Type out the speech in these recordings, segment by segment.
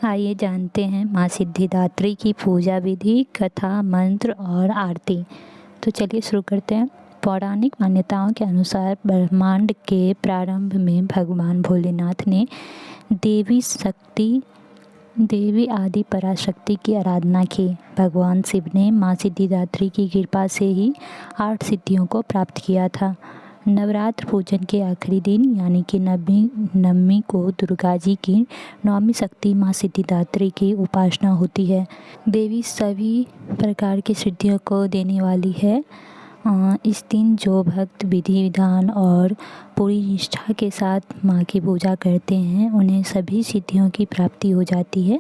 आइए जानते हैं माँ सिद्धिदात्री की पूजा विधि, कथा, मंत्र और आरती। तो चलिए शुरू करते हैं। पौराणिक मान्यताओं के अनुसार ब्रह्मांड के प्रारंभ में भगवान भोलेनाथ ने देवी आदि पराशक्ति की आराधना की। भगवान शिव ने माँ सिद्धिदात्री की कृपा से ही 8 सिद्धियों को प्राप्त किया था। नवरात्र पूजन के आखिरी दिन यानी कि नवमी को दुर्गा जी की 9वीं शक्ति माँ सिद्धिदात्री की उपासना होती है। देवी सभी प्रकार की सिद्धियों को देने वाली है। इस दिन जो भक्त विधि विधान और पूरी निष्ठा के साथ माँ की पूजा करते हैं उन्हें सभी सिद्धियों की प्राप्ति हो जाती है।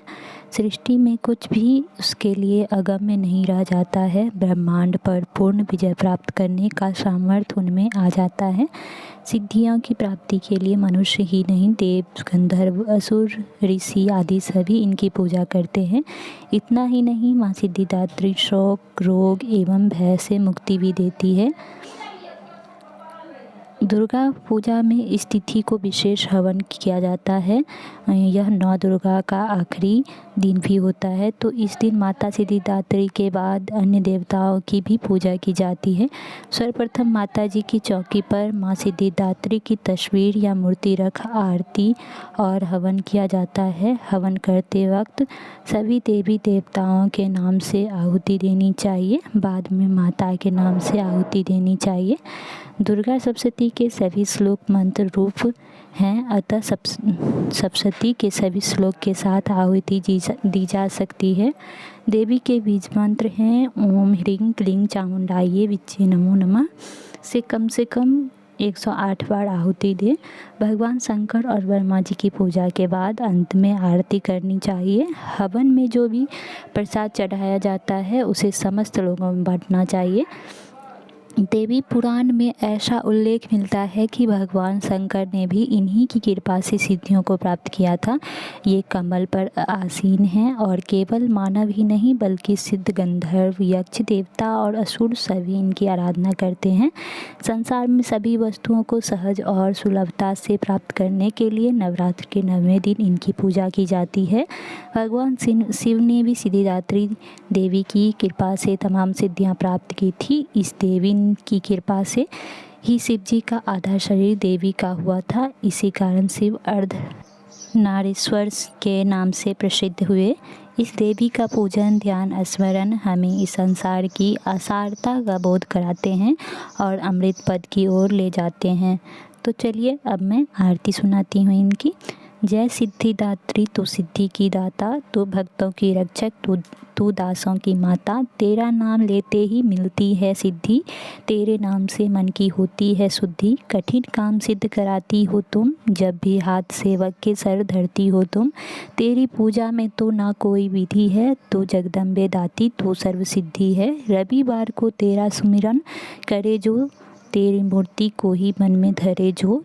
सृष्टि में कुछ भी उसके लिए अगम्य नहीं रह जाता है। ब्रह्मांड पर पूर्ण विजय प्राप्त करने का सामर्थ्य उनमें आ जाता है। सिद्धियों की प्राप्ति के लिए मनुष्य ही नहीं, देव, गंधर्व, असुर, ऋषि आदि सभी इनकी पूजा करते हैं। इतना ही नहीं, माँ सिद्धिदात्री शोक, रोग एवं भय से मुक्ति भी देती है। दुर्गा पूजा में इस तिथि को विशेष हवन किया जाता है। यह 9 दुर्गा का आखिरी दिन भी होता है, तो इस दिन माता सिद्धिदात्री के बाद अन्य देवताओं की भी पूजा की जाती है। सर्वप्रथम माता जी की चौकी पर माँ सिद्धिदात्री की तस्वीर या मूर्ति रख आरती और हवन किया जाता है। हवन करते वक्त सभी देवी देवताओं के नाम से आहुति देनी चाहिए, बाद में माता के नाम से आहुति देनी चाहिए। दुर्गा सप्तशती के सभी श्लोक मंत्र रूप हैं, अतः सप्तशती के सभी श्लोक के साथ आहुति दी जा सकती है। देवी के बीज मंत्र हैं ओम ह्रीं क्लीं चामुंडायै विच्चे नमो नमः से कम 108 बार आहुति दें। भगवान शंकर और ब्रह्मा जी की पूजा के बाद अंत में आरती करनी चाहिए। हवन में जो भी प्रसाद चढ़ाया जाता है उसे समस्त लोगों में बांटना चाहिए। देवी पुराण में ऐसा उल्लेख मिलता है कि भगवान शंकर ने भी इन्हीं की कृपा से सिद्धियों को प्राप्त किया था। ये कमल पर आसीन हैं और केवल मानव ही नहीं बल्कि सिद्ध, गंधर्व, यक्ष, देवता और असुर सभी इनकी आराधना करते हैं। संसार में सभी वस्तुओं को सहज और सुलभता से प्राप्त करने के लिए नवरात्र के 9वें दिन इनकी पूजा की जाती है। भगवान शिव ने भी सिद्धिदात्री देवी की कृपा से तमाम सिद्धियाँ प्राप्त की थी। इस देवी की कृपा से ही शिव जी का आधा शरीर देवी का हुआ था। इसी कारण शिव अर्धनारीश्वर के नाम से प्रसिद्ध हुए। इस देवी का पूजन, ध्यान, स्मरण हमें इस संसार की असारता का बोध कराते हैं और अमृत पद की ओर ले जाते हैं। तो चलिए अब मैं आरती सुनाती हूँ इनकी। जय सिद्धिदात्री तू सिद्धि की दाता, तू भक्तों की रक्षक, तू दासों की माता। तेरा नाम लेते ही मिलती है सिद्धि, तेरे नाम से मन की होती है शुद्धि। कठिन काम सिद्ध कराती हो तुम, जब भी हाथ सेवक के सर धरती हो तुम। तेरी पूजा में तो ना कोई विधि है, तू जगदम्बे दाती तू सर्व सिद्धि है। रविवार को तेरा सुमिरन करे जो, तेरी मूर्ति को ही मन में धरे जो।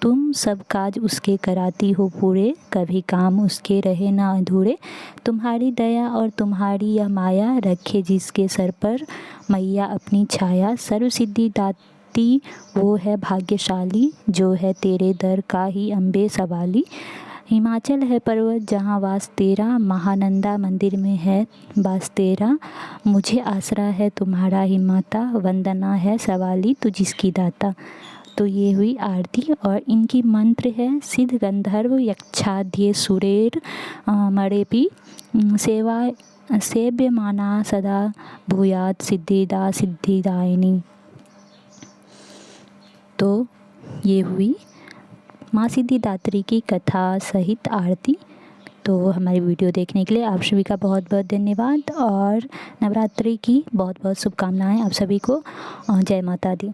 तुम सब काज उसके कराती हो पूरे, कभी काम उसके रहे ना अधूरे। तुम्हारी दया और तुम्हारी यह माया, रखे जिसके सर पर मैया अपनी छाया। सर्व सिद्धि दाती वो है भाग्यशाली, जो है तेरे दर का ही अम्बे सवाली। हिमाचल है पर्वत जहाँ वास तेरा, महानंदा मंदिर में है वास तेरा। मुझे आसरा है तुम्हारा ही माता, वंदना है सवाली तू जिसकी दाता। तो ये हुई आरती और इनकी मंत्र है सिद्ध, गंधर्व, यक्षाध्य सुरेर मणेपि सेव्यमाना सदा भूयात् सिद्धिदा सिद्धिदायिनी। तो ये हुई माँ सिद्धिदात्री की कथा सहित आरती। तो हमारी वीडियो देखने के लिए आप सभी का बहुत बहुत धन्यवाद और नवरात्रि की बहुत बहुत शुभकामनाएं आप सभी को। जय माता दी।